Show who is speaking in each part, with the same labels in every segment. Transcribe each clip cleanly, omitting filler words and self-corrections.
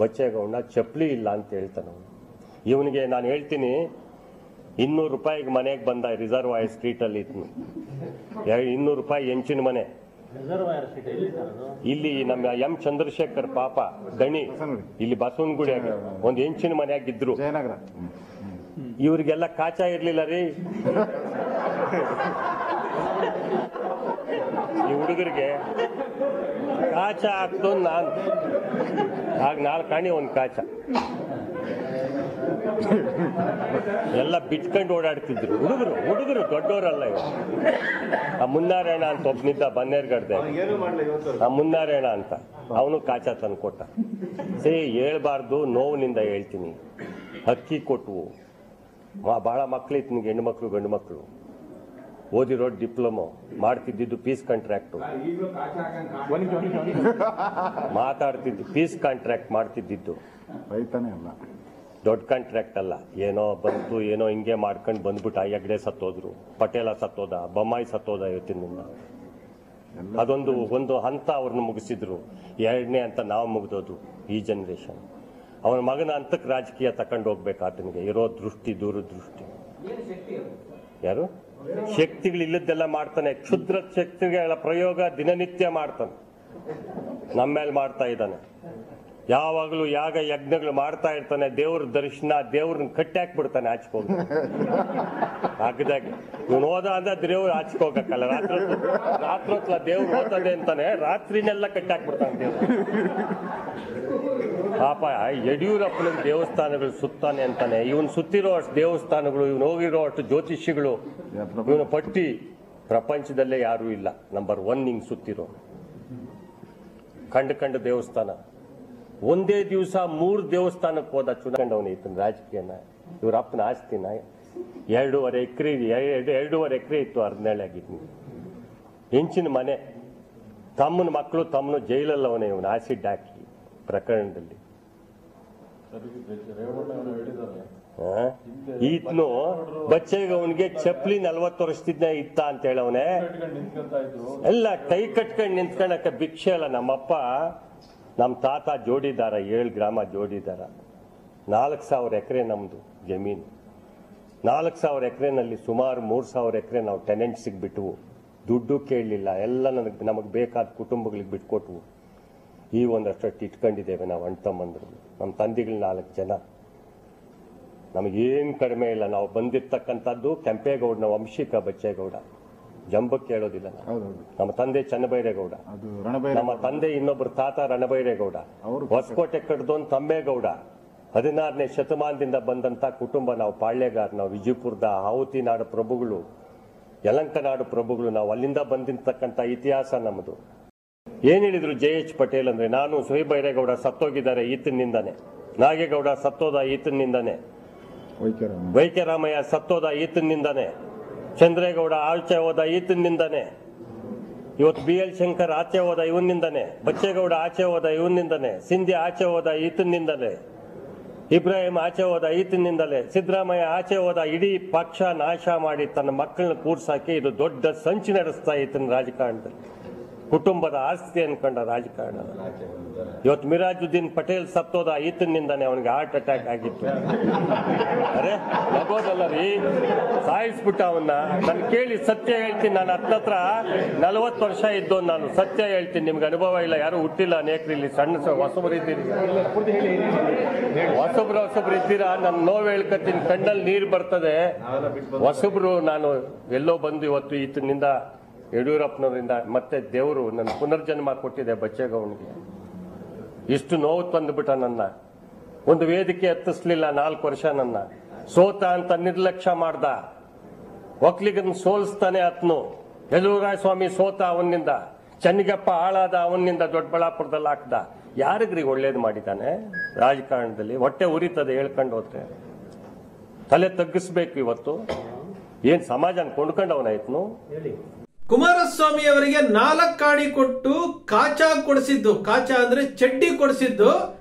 Speaker 1: ಬಚ್ಚೇಗೌಡ ಚಪ್ಪಲಿ ಇಲ್ಲ ಅಂತ ಹೇಳ್ತಾನೆ. ಇವನಿಗೆ ನಾನು ಹೇಳ್ತೀನಿ, 200 ರೂಪಾಯಿಗೆ ಮನೆಗೆ ಬಂದ ರಿಸರ್ವಾಯರ್ ಸ್ಟ್ರೀಟ್ ಅಲ್ಲಿ ಇತ್ತು. 200 ರೂಪಾಯಿ ಹೆಂಚಿನ ಮನೆ. ಇಲ್ಲಿ ನಮ್ಮ ಎಂ ಚಂದ್ರಶೇಖರ್ ಪಾಪ ದಣಿ ಇಲ್ಲಿ ಬಸವನಗುಡಿಯಾಗ ಒಂದು ಹೆಂಚಿನ ಮನೆಯಾಗಿದ್ರು. ಇವ್ರಿಗೆಲ್ಲ ಕಾಚಾ ಇರ್ಲಿಲ್ಲ ರೀ. ಈ ಹುಡುಗರಿಗೆ ಕಾಚ ಹಾಕ್ದು ನಾನು ಆಗ 4 ಕಾಣಿ ಒಂದು ಕಾಚ ಎಲ್ಲ ಬಿಟ್ಕೊಂಡು ಓಡಾಡ್ತಿದ್ರು ಹುಡುಗರು ದೊಡ್ಡವರಲ್ಲ. ಇವರು ಆ ಮುನ್ನಾರಾಯಣ ಅಂತ ಒಬ್ಬನಿದ್ದ ಬನ್ನೇರ್ಗಡ್ದೆ, ಆ ಮುನ್ನಾರಾಯಣ ಅಂತ ಅವನು ಕಾಚಾ ತಂದು ಕೊಟ್ಟ. ಹೇಳ್ಬಾರ್ದು, ನೋವಿನಿಂದ ಹೇಳ್ತೀನಿ. ಅಕ್ಕಿ ಕೊಟ್ಟವು, ಬಹಳ ಮಕ್ಳಿತ್ತು ನಿಮ್ಗೆ, ಹೆಣ್ಣು ಗಂಡು ಮಕ್ಕಳು, ಓದಿರೋ ಡಿಪ್ಲೊಮೊ, ಮಾಡ್ತಿದ್ದು ಪೀಸ್ ಕಾಂಟ್ರಾಕ್ಟ್, ಮಾತಾಡ್ತಿದ್ದು ಪೀಸ್ ಕಾಂಟ್ರಾಕ್ಟ್ ಮಾಡ್ತಿದ್ದು, ದೊಡ್ಡ ಕಾಂಟ್ರಾಕ್ಟ್ ಅಲ್ಲ. ಏನೋ ಬಂತು, ಏನೋ ಹಿಂಗೆ ಮಾಡ್ಕೊಂಡು ಬಂದ್ಬಿಟ್ಟು ಹೆಗ್ಡೆ ಸತ್ತೋದ್ರು, ಪಟೇಲ ಸತ್ತೋದ, ಬೊಮ್ಮಾಯಿ ಸತ್ತೋದ. ಇವತ್ತಿನಿಂದ ಒಂದು ಹಂತ ಅವ್ರನ್ನ ಮುಗಿಸಿದ್ರು. 2ನೇ ಹಂತ ನಾವು ಮುಗಿದೋದು ಈ ಜನರೇಷನ್. ಅವನ ಮಗನ ಹಂತಕ್ಕೆ ರಾಜಕೀಯ ತಕೊಂಡು ಹೋಗ್ಬೇಕು. ಆತನಿಗೆ ಇರೋ ದೃಷ್ಟಿ, ದೂರದೃಷ್ಟಿ. ಯಾರು ಶಕ್ತಿಗಳಿಲ್ಲದ್ದೆಲ್ಲ ಮಾಡ್ತಾನೆ. ಕ್ಷುದ್ರ ಶಕ್ತಿಗಳ ಪ್ರಯೋಗ ದಿನನಿತ್ಯ ಮಾಡ್ತಾನೆ. ನಮ್ಮ ಮೇಲೆ ಮಾಡ್ತಾ ಇದ್ದಾನೆ. ಯಾವಾಗಲೂ ಯಾಗ ಯಜ್ಞಗಳು ಮಾಡ್ತಾ ಇರ್ತಾನೆ. ದೇವ್ರ ದರ್ಶನ, ದೇವ್ರನ್ನ ಕಟ್ಟಿ ಹಾಕ್ಬಿಡ್ತಾನೆ ಆಚ್ಕೋಗಿ ಆಗದಾಗೆ. ಇವನು ಹೋದ ಅಂದ್ರೆ ದೇವ್ರು ಆಚ್ಕೋಗಕ್ಕಲ್ಲ. ರಾತ್ರಿ ದೇವ್ರು ಓದ್ತದೆ ಅಂತಾನೆ ರಾತ್ರಿನೆಲ್ಲ ಕಟ್ಟಿ ಹಾಕ್ಬಿಡ್ತಾನೆ ದೇವ್ರು. ಪಾಪ ಯಡಿಯೂರಪ್ಪನ ದೇವಸ್ಥಾನಗಳು ಸುತ್ತಾನೆ ಅಂತಾನೆ. ಇವನು ಸುತ್ತಿರೋ ಅಷ್ಟು ದೇವಸ್ಥಾನಗಳು, ಇವನು ಹೋಗಿರೋ ಅಷ್ಟು ಜ್ಯೋತಿಷಿಗಳು, ಇವನು ಪಟ್ಟಿ ಪ್ರಪಂಚದಲ್ಲೇ ಯಾರೂ ಇಲ್ಲ. ನಂಬರ್ 1 ಹಿಂಗ್ ಸುತ್ತಿರೋ ಕಂಡ ದೇವಸ್ಥಾನ. ಒಂದೇ ದಿವಸ 3 ದೇವಸ್ಥಾನಕ್ಕೆ ಹೋದ ಚುನಾವಣೆ ಇತ್ತು ರಾಜಕೀಯನ. ಇವ್ರ ಅಪ್ಪನ ಆಸ್ತಿನ 2.5 ಎಕರೆ ಇತ್ತು. ಅರ್ಧನೇಳಾಗಿತ್ತು. ಹೆಂಚಿನ ಮನೆ. ತಮ್ಮನ ಮಕ್ಕಳು ತಮ್ಮನು ಜೈಲಲ್ಲವನೇ ಇವನು ಆಸಿಡ್ ಹಾಕಿ ಪ್ರಕರಣದಲ್ಲಿ. ಈತನು ಬಚ್ಚೇಗೌನಿಗೆ ಚಪ್ಪಲಿ 40 ವರ್ಷದಿಂದ ಇತ್ತ ಅಂತ ಹೇಳವನೆ. ಎಲ್ಲ ಕೈ ಕಟ್ಕೊಂಡು ನಿಂತ್ಕೊಂಡಕ್ಕೆ ಭಿಕ್ಷೆ ಅಲ್ಲ. ನಮ್ಮಪ್ಪ, ನಮ್ಮ ತಾತ ಜೋಡಿದಾರ, 7 ಗ್ರಾಮ ಜೋಡಿದಾರ. 4,000 ಎಕರೆ ನಮ್ದು ಜಮೀನು. 4,000 ಎಕರೆನಲ್ಲಿ ಸುಮಾರು 3,000 ಎಕರೆ ನಾವು ಟೆನೆಂಟ್ಸಿಗೆ ಬಿಟ್ಟವು. ದುಡ್ಡು ಕೇಳಲಿಲ್ಲ. ಎಲ್ಲ ನಮಗೆ ಬೇಕಾದ ಕುಟುಂಬಗಳಿಗೆ ಬಿಟ್ಕೊಟ್ವು. ಈ ಒಂದಷ್ಟು ಇಟ್ಕೊಂಡಿದ್ದೇವೆ ನಾವು ಅಣ್ಣ ತಮ್ಮಂದ್ರು. ನಮ್ಮ ತಂದೆಗಳು 4 ಜನ. ನಮಗೇನು ಕಡಿಮೆ ಇಲ್ಲ. ನಾವು ಬಂದಿರ್ತಕ್ಕಂಥದ್ದು ಕೆಂಪೇಗೌಡನ ವಂಶಿಕ ಬಚ್ಚೇಗೌಡ. ಜಂಬಕ್ಕೆ ಹೇಳೋದಿಲ್ಲ. ನಮ್ಮ ತಂದೆ ಚನ್ನಬೈರೇಗೌಡ, ನಮ್ಮ ತಂದೆ ಇನ್ನೊಬ್ರು ತಾತ ರಣಬೈರೇಗೌಡ, ಹೊಸಕೋಟೆ ಕಟ್ಟದೋನ್ ತಮ್ಮೇಗೌಡ. 16ನೇ ಶತಮಾನದಿಂದ ಬಂದಂತ ಕುಟುಂಬ ನಾವು. ಪಾಳ್ಯಗಾರ ನಾವು. ವಿಜಯಪುರದ ಆಹುತಿ ನಾಡು ಪ್ರಭುಗಳು, ಯಲಂಕ ನಾಡು ಪ್ರಭುಗಳು ನಾವು. ಅಲ್ಲಿಂದ ಬಂದಿರ್ತಕ್ಕಂಥ ಇತಿಹಾಸ ನಮ್ಮದು. ಏನ್ ಹೇಳಿದ್ರು JH ಪಟೇಲ್ ಅಂದ್ರೆ, ನಾನು ಸುಹೇಬೈರೇಗೌಡ ಸತ್ತೋಗಿದ್ದಾರೆ ಈತನಿಂದಾನೆ, ನಾಗೇಗೌಡ ಸತ್ತೋದ ಈತನಿಂದಾನೆ, ವೈಕ್ಯರಾಮಯ್ಯ ಸತ್ತೋದ ಈತನಿಂದಾನೆ, ಚಂದ್ರೇಗೌಡ ಆಚೆ ಹೋದ ಈತನಿಂದಾನೆ, ಇವತ್ತು BL ಶಂಕರ್ ಆಚೆ ಹೋದ ಇವನಿಂದಾನೆ, ಬಚ್ಚೇಗೌಡ ಆಚೆ ಹೋದ ಇವನಿಂದಾನೆ, ಸಿಂಧಿ ಆಚೆ ಹೋದ ಈತನಿಂದಲೇ, ಇಬ್ರಾಹಿಂ ಆಚೆ ಹೋದ ಈತನಿಂದಲೇ, ಸಿದ್ದರಾಮಯ್ಯ ಆಚೆ ಹೋದ. ಇಡೀ ಪಕ್ಷ ನಾಶ ಮಾಡಿ ತನ್ನ ಮಕ್ಕಳನ್ನ ಕೂರ್ಸಾಕಿ ಇದು ದೊಡ್ಡ ಸಂಚು ನಡೆಸ್ತಾ ಈತನ ರಾಜಕಾರಣದಲ್ಲಿ. ಕುಟುಂಬದ ಆಸ್ತಿ ಅನ್ಕೊಂಡ ರಾಜಕಾರಣ. ಇವತ್ತು ಮಿರಾಜುದ್ದೀನ್ ಪಟೇಲ್ ಸತ್ತೋದ ಈತನಿಂದಾನೆ. ಅವನಿಗೆ ಹಾರ್ಟ್ ಅಟ್ಯಾಕ್ ಆಗಿತ್ತು. ಅರೆ ನಗೋದಲ್ಲ ರೀ, ಸಾಯಿಸ್ಬಿಟ್ಟ ಅವನ್ನ. ನಾನು ಕೇಳಿ ಸತ್ಯ ಹೇಳ್ತೀನಿ. ನಾನು ಹತ್ತತ್ರ 40 ವರ್ಷ ಇದ್ದು ನಾನು ಸತ್ಯ ಹೇಳ್ತೀನಿ. ನಿಮ್ಗೆ ಅನುಭವ ಇಲ್ಲ, ಯಾರು ಹುಟ್ಟಿಲ್ಲ ಅನೇಕರು ಇಲ್ಲಿ. ಸಣ್ಣ ಹೊಸಬ್ರು ಇದ್ದೀರಿ, ಹೊಸಬ್ರು ಇದ್ದೀರಾ. ನಾನು ನೋವು ಹೇಳ್ಕತ್ತೀನಿ, ಕಣ್ಣಲ್ಲಿ ನೀರು ಬರ್ತದೆ. ಹೊಸಬ್ರು ನಾನು ಎಲ್ಲೋ ಬಂದು ಇವತ್ತು ಈತನಿಂದ, ಯಡಿಯೂರಪ್ಪನವರಿಂದ ಮತ್ತೆ ದೇವರು ನನ್ನ ಪುನರ್ಜನ್ಮ ಕೊಟ್ಟಿದೆ ಬಚ್ಚೇಗೌನಿಗೆ. ಇಷ್ಟು ನೋವು ತಂದುಬಿಟ್ಟ ನನ್ನ. ಒಂದು ವೇದಿಕೆ ಹತ್ತಿಸ್ಲಿಲ್ಲ 4 ವರ್ಷ. ನನ್ನ ಸೋತ ಅಂತ ನಿರ್ಲಕ್ಷ್ಯ ಮಾಡ್ದ. ಒಕ್ಲಿಗನ್ ಸೋಲಿಸ್ತಾನೆ ಆತ್ನು. ಯಲೂರಾಯ ಸ್ವಾಮಿ ಸೋತ ಅವನಿಂದ, ಚನ್ನಿಗಪ್ಪ ಹಾಳಾದ ಅವನಿಂದ, ದೊಡ್ಡಬಳ್ಳಾಪುರದಲ್ಲಿ ಹಾಕ್ದ. ಯಾರಿಗ್ರಿ ಒಳ್ಳೇದು ಮಾಡಿದ್ದಾನೆ ರಾಜಕಾರಣದಲ್ಲಿ? ಹೊಟ್ಟೆ ಉರಿತದೆ ಹೇಳ್ಕೊಂಡು ಹೋದ್ರೆ. ತಲೆ ತಗ್ಗಿಸ್ಬೇಕು ಇವತ್ತು. ಏನ್ ಸಮಾಜನ ಕೊಂಡ್ಕೊಂಡವನಾಯ್ತನು?
Speaker 2: ಕುಮಾರಸ್ವಾಮಿ ಅವರಿಗೆ 4 ಕಾಣಿ ಕೊಟ್ಟು ಕಾಚಾ ಕೊಡಿಸಿದ್ದು, ಕಾಚಾ ಅಂದ್ರೆ ಚಡ್ಡಿ ಕೊಡಿಸಿದ್ದು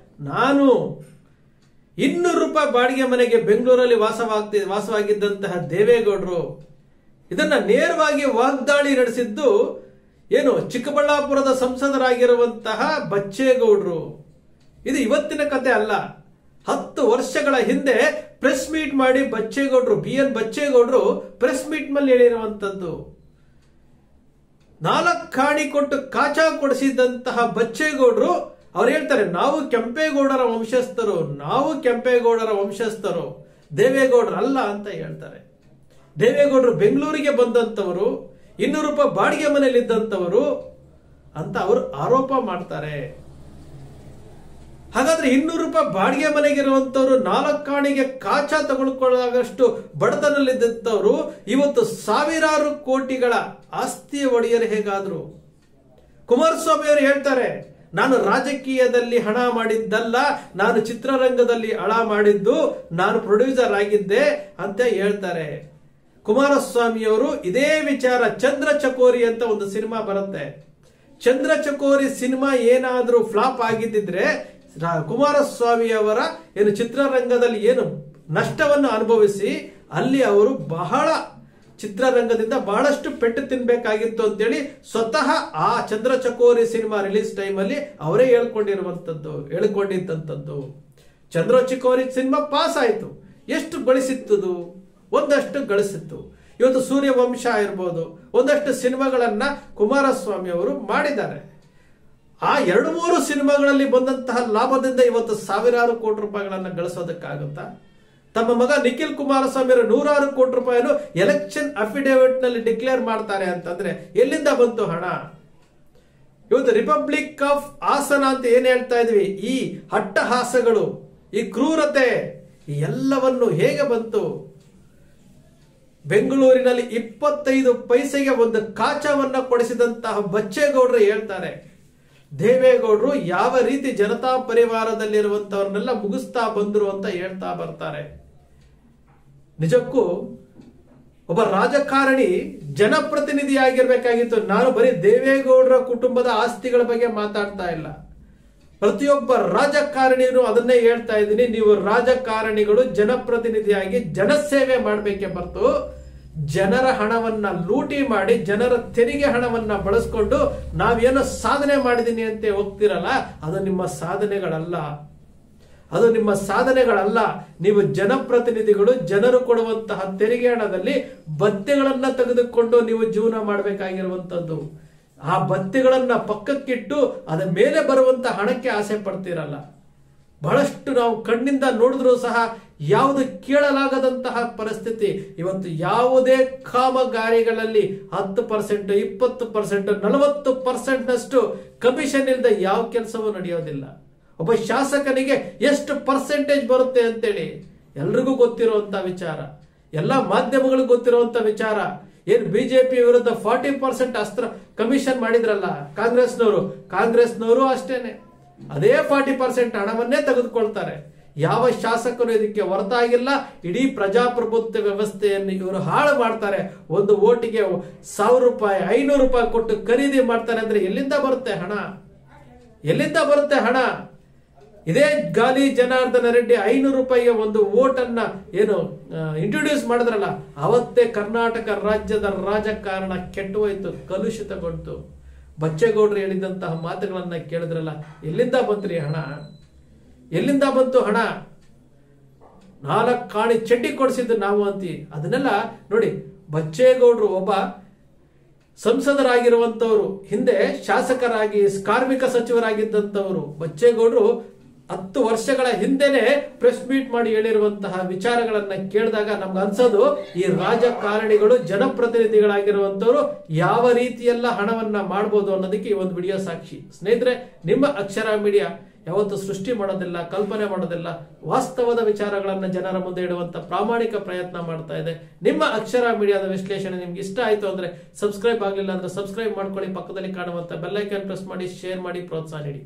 Speaker 2: ನಾನು. 200 ರೂಪಾಯಿ ಬಾಡಿಗೆ ಮನೆಗೆ ಬೆಂಗಳೂರಲ್ಲಿ ವಾಸವಾಗಿದ್ದಂತಹ ದೇವೇಗೌಡರು ಇದನ್ನ ನೇರವಾಗಿ ವಾಗ್ದಾಳಿ ನಡೆಸಿದ್ದು ಏನು ಚಿಕ್ಕಬಳ್ಳಾಪುರದ ಸಂಸದರಾಗಿರುವಂತಹ ಬಚ್ಚೇಗೌಡರು. ಇದು ಇವತ್ತಿನ ಕತೆ ಅಲ್ಲ. 10 ವರ್ಷಗಳ ಹಿಂದೆ ಪ್ರೆಸ್ ಮೀಟ್ ಮಾಡಿ ಬಚ್ಚೇಗೌಡರು, BN ಬಚ್ಚೇಗೌಡರು ಪ್ರೆಸ್ ಮೀಟ್ ಮೇಲೆ ಹೇಳಿರುವಂತದ್ದು. 4 ಕಾಣಿ ಕೊಟ್ಟು ಕಾಚಾ ಕೊಡಿಸಿದಂತಹ ಬಚ್ಚೇಗೌಡರು ಅವ್ರು ಹೇಳ್ತಾರೆ, ನಾವು ಕೆಂಪೇಗೌಡರ ವಂಶಸ್ಥರು, ದೇವೇಗೌಡರು ಅಲ್ಲ ಅಂತ ಹೇಳ್ತಾರೆ. ದೇವೇಗೌಡರು ಬೆಂಗಳೂರಿಗೆ ಬಂದಂತವರು, 200 ರೂಪಾಯಿ ಬಾಡಿಗೆ ಮನೆಯಲ್ಲಿ ಇದ್ದಂತವರು ಅಂತ ಅವರು ಆರೋಪ ಮಾಡ್ತಾರೆ. ಹಾಗಾದ್ರೆ 200 ರೂಪಾಯಿ ಬಾಡಿಗೆ ಮನೆಗಿರುವಂತವ್ರು 4 ಕಾಣಿಗೆ ಕಾಚಾ ತಗೊಳ್ಕೊಳ್ಳಾಗಷ್ಟು ಬಡತನಲ್ಲಿದ್ದಂಥವ್ರು ಇವತ್ತು ಸಾವಿರಾರು ಕೋಟಿಗಳ ಆಸ್ತಿಯ ಒಡೆಯರು ಹೇಗಾದ್ರು? ಕುಮಾರಸ್ವಾಮಿ ಅವರು ಹೇಳ್ತಾರೆ, ನಾನು ರಾಜಕೀಯದಲ್ಲಿ ಹಣ ಮಾಡಿದ್ದಲ್ಲ, ನಾನು ಚಿತ್ರರಂಗದಲ್ಲಿ ಹಣ ಮಾಡಿದ್ದು, ನಾನು ಪ್ರೊಡ್ಯೂಸರ್ ಆಗಿದ್ದೆ ಅಂತ ಹೇಳ್ತಾರೆ. ಕುಮಾರಸ್ವಾಮಿಯವರು ಇದೇ ವಿಚಾರ ಚಂದ್ರ ಚಕೋರಿ ಅಂತ ಒಂದು ಸಿನಿಮಾ ಬರುತ್ತೆ. ಚಂದ್ರ ಚಕೋರಿ ಸಿನಿಮಾ ಏನಾದ್ರೂ ಫ್ಲಾಪ್ ಆಗಿದ್ದಿದ್ರೆ ಕುಮಾರಸ್ವಾಮಿ ಅವರ ಏನು ಚಿತ್ರರಂಗದಲ್ಲಿ ಏನು ನಷ್ಟವನ್ನು ಅನುಭವಿಸಿ ಅಲ್ಲಿ ಅವರು ಚಿತ್ರರಂಗದಿಂದ ಬಹಳಷ್ಟು ಪೆಟ್ಟು ತಿನ್ಬೇಕಾಗಿತ್ತು ಅಂತೇಳಿ ಸ್ವತಃ ಆ ಚಂದ್ರ ಚಕೋರಿ ಸಿನಿಮಾ ರಿಲೀಸ್ ಟೈಮ್ ಅಲ್ಲಿ ಅವರೇ ಹೇಳಿಕೊಂಡಿದ್ದಂಥದ್ದು. ಚಂದ್ರ ಚಕೋರಿ ಸಿನಿಮಾ ಪಾಸ್ ಆಯ್ತು. ಎಷ್ಟು ಗಳಿಸಿತ್ತು? ಒಂದಷ್ಟು ಗಳಿಸಿತ್ತು. ಇವತ್ತು ಸೂರ್ಯವಂಶ ಇರ್ಬೋದು, ಒಂದಷ್ಟು ಸಿನಿಮಾಗಳನ್ನ ಕುಮಾರಸ್ವಾಮಿ ಅವರು ಮಾಡಿದ್ದಾರೆ. ಆ 2-3 ಸಿನಿಮಾಗಳಲ್ಲಿ ಬಂದಂತಹ ಲಾಭದಿಂದ ಇವತ್ತು ಸಾವಿರಾರು ಕೋಟಿ ರೂಪಾಯಿಗಳನ್ನ ಗಳಿಸೋದಕ್ಕಾಗುತ್ತಾ? ತಮ್ಮ ಮಗ ನಿಖಿಲ್ ಕುಮಾರಸ್ವಾಮಿ ಅವರು 100 ಕೋಟಿ ರೂಪಾಯಿಯನ್ನು ಎಲೆಕ್ಷನ್ ಅಫಿಡೇವಿಟ್ ನಲ್ಲಿ ಡಿಕ್ಲೇರ್ ಮಾಡ್ತಾರೆ ಅಂತಂದ್ರೆ ಎಲ್ಲಿಂದ ಬಂತು ಹಣ? ಇವತ್ತು ರಿಪಬ್ಲಿಕ್ ಆಫ್ ಹಾಸನ ಅಂತ ಏನ್ ಹೇಳ್ತಾ ಇದ್ವಿ, ಈ ಅಟ್ಟಹಾಸಗಳು, ಈ ಕ್ರೂರತೆ ಎಲ್ಲವನ್ನು ಹೇಗೆ ಬಂತು? ಬೆಂಗಳೂರಿನಲ್ಲಿ 25 ಪೈಸೆಗೆ ಒಂದು ಕಾಚಾವನ್ನ ಕೊಡಿಸಿದಂತಹ ಬಚ್ಚೇಗೌಡರು ಹೇಳ್ತಾರೆ, ದೇವೇಗೌಡರು ಯಾವ ರೀತಿ ಜನತಾ ಪರಿವಾರದಲ್ಲಿರುವಂತವ್ರನ್ನೆಲ್ಲ ಮುಗಿಸ್ತಾ ಬಂದ್ರು ಅಂತ ಹೇಳ್ತಾ ಬರ್ತಾರೆ. ನಿಜಕ್ಕೂ ಒಬ್ಬ ರಾಜಕಾರಣಿ ಜನಪ್ರತಿನಿಧಿಯಾಗಿರ್ಬೇಕಾಗಿತ್ತು. ನಾನು ಬರೀ ದೇವೇಗೌಡರ ಕುಟುಂಬದ ಆಸ್ತಿಗಳ ಬಗ್ಗೆ ಮಾತಾಡ್ತಾ ಇಲ್ಲ. ಪ್ರತಿಯೊಬ್ಬ ರಾಜಕಾರಣಿಯರು ಅದನ್ನೇ ಹೇಳ್ತಾ ಇದ್ದೀನಿ, ನೀವು ರಾಜಕಾರಣಿಗಳು ಜನಪ್ರತಿನಿಧಿಯಾಗಿ ಜನಸೇವೆ ಮಾಡಬೇಕೆ ಹೊರತು ಜನರ ಹಣವನ್ನ ಲೂಟಿ ಮಾಡಿ ಜನರ ತೆರಿಗೆ ಹಣವನ್ನ ಬಳಸ್ಕೊಂಡು ನಾವೇನೋ ಸಾಧನೆ ಮಾಡಿದೀನಿ ಅಂತ ಹೋಗ್ತಿರಲ್ಲ, ಅದು ನಿಮ್ಮ ಸಾಧನೆಗಳಲ್ಲ. ನೀವು ಜನಪ್ರತಿನಿಧಿಗಳು ಜನರು ಕೊಡುವಂತಹ ತೆರಿಗೆ ಹಣದಲ್ಲಿ ಭತ್ಯೆಗಳನ್ನ ತೆಗೆದುಕೊಂಡು ನೀವು ಜೀವನ ಮಾಡಬೇಕಾಗಿರುವಂತದ್ದು. ಆ ಭತ್ಯೆಗಳನ್ನ ಪಕ್ಕಕ್ಕಿಟ್ಟು ಅದರ ಮೇಲೆ ಬರುವಂತ ಹಣಕ್ಕೆ ಆಸೆ ಪಡ್ತಿರಲ್ಲ. ಬಹಳಷ್ಟು ನಾವು ಕಣ್ಣಿಂದ ನೋಡಿದ್ರು ಸಹ ಯಾವುದು ಕೇಳಲಾಗದಂತಹ ಪರಿಸ್ಥಿತಿ. ಇವತ್ತು ಯಾವುದೇ ಕಾಮಗಾರಿಗಳಲ್ಲಿ 10%, 20%, 40% ನಷ್ಟು ಕಮಿಷನ್ ಇಲ್ಲದೆ ಯಾವ ಕೆಲಸವೂ ನಡೆಯೋದಿಲ್ಲ. ಒಬ್ಬ ಶಾಸಕನಿಗೆ ಎಷ್ಟು ಪರ್ಸೆಂಟೇಜ್ ಬರುತ್ತೆ ಅಂತೇಳಿ ಎಲ್ರಿಗೂ ಗೊತ್ತಿರುವಂತ ವಿಚಾರ, ಎಲ್ಲಾ ಮಾಧ್ಯಮಗಳಿಗೂ ಗೊತ್ತಿರುವಂತ ವಿಚಾರ. ಏನ್ ಬಿಜೆಪಿ ವಿರುದ್ಧ 40% ಕಮಿಷನ್ ಮಾಡಿದ್ರಲ್ಲ ಕಾಂಗ್ರೆಸ್ನವರು ಅಷ್ಟೇನೆ, ಅದೇ 40% ಹಣವನ್ನೇ ತೆಗೆದುಕೊಳ್ತಾರೆ. ಯಾವ ಶಾಸಕರು ಇದಕ್ಕೆ ಹೊರತಾಗಿಲ್ಲ. ಇಡೀ ಪ್ರಜಾಪ್ರಭುತ್ವ ವ್ಯವಸ್ಥೆಯನ್ನು ಇವರು ಹಾಳು ಮಾಡ್ತಾರೆ. ಒಂದು ಓಟಿಗೆ 1000 ರೂಪಾಯಿ 500 ರೂಪಾಯಿ ಕೊಟ್ಟು ಖರೀದಿ ಮಾಡ್ತಾರೆ ಅಂದ್ರೆ ಎಲ್ಲಿಂದ ಬರುತ್ತೆ ಹಣ? ಇದೇ ಗಾಲಿ ಜನಾರ್ದನ ರೆಡ್ಡಿ 500 ರೂಪಾಯಿಗೆ ಒಂದು ಓಟನ್ನ ಇಂಟ್ರೊಡ್ಯೂಸ್ ಮಾಡಿದ್ರಲ್ಲ, ಅವತ್ತೇ ಕರ್ನಾಟಕ ರಾಜ್ಯದ ರಾಜಕಾರಣ ಕೆಟ್ಟೋಯ್ತು, ಕಲುಷಿತಗೊಂಡು. ಬಚ್ಚೇಗೌಡರು ಹೇಳಿದಂತಹ ಮಾತುಗಳನ್ನ ಕೇಳಿದ್ರಲ್ಲ, ಎಲ್ಲಿಂದ ಬಂತು ಹಣ? 4 ಕಾಣಿ ಚಡ್ಡಿ ಕೊಡಿಸಿದ್ದು ನಾವು ಅಂತೀವಿ. ಅದನ್ನೆಲ್ಲ ನೋಡಿ, ಬಚ್ಚೇಗೌಡರು ಒಬ್ಬ ಸಂಸದರಾಗಿರುವಂತವರು, ಹಿಂದೆ ಶಾಸಕರಾಗಿ ಕಾರ್ಮಿಕ ಸಚಿವರಾಗಿದ್ದಂತವರು. ಬಚ್ಚೇಗೌಡರು 10 ವರ್ಷಗಳ ಹಿಂದೆನೆ ಪ್ರೆಸ್ ಮೀಟ್ ಮಾಡಿ ಹೇಳಿರುವಂತಹ ವಿಚಾರಗಳನ್ನ ಕೇಳಿದಾಗ ನಮ್ಗೆ ಅನ್ಸೋದು, ಈ ರಾಜಕಾರಣಿಗಳು ಜನಪ್ರತಿನಿಧಿಗಳಾಗಿರುವಂತವರು ಯಾವ ರೀತಿಯೆಲ್ಲ ಹಣವನ್ನ ಮಾಡಬಹುದು ಅನ್ನೋದಕ್ಕೆ ಈ ಒಂದು ವಿಡಿಯೋ ಸಾಕ್ಷಿ. ಸ್ನೇಹಿತರೆ, ನಿಮ್ಮ ಅಕ್ಷರ ಮೀಡಿಯಾ ಯಾವತ್ತು ಸೃಷ್ಟಿ ಮಾಡೋದಿಲ್ಲ, ಕಲ್ಪನೆ ಮಾಡೋದಿಲ್ಲ, ವಾಸ್ತವದ ವಿಚಾರಗಳನ್ನ ಜನರ ಮುಂದೆ ಇಡುವಂತ ಪ್ರಾಮಾಣಿಕ ಪ್ರಯತ್ನ ಮಾಡ್ತಾ ಇದೆ. ನಿಮ್ಮ ಅಕ್ಷರ ಮೀಡಿಯಾದ ವಿಶ್ಲೇಷಣೆ ನಿಮ್ಗೆ ಇಷ್ಟ ಆಯ್ತು ಅಂದ್ರೆ ಸಬ್ಸ್ಕ್ರೈಬ್ ಆಗಲಿಲ್ಲ ಅಂದ್ರೆ ಸಬ್ಸ್ಕ್ರೈಬ್ ಮಾಡ್ಕೊಳ್ಳಿ, ಪಕ್ಕದಲ್ಲಿ ಕಾಣುವಂತ ಬೆಲ್ ಐಕಾನ್ ಪ್ರೆಸ್ ಮಾಡಿ, ಶೇರ್ ಮಾಡಿ, ಪ್ರೋತ್ಸಾಹ ನೀಡಿ.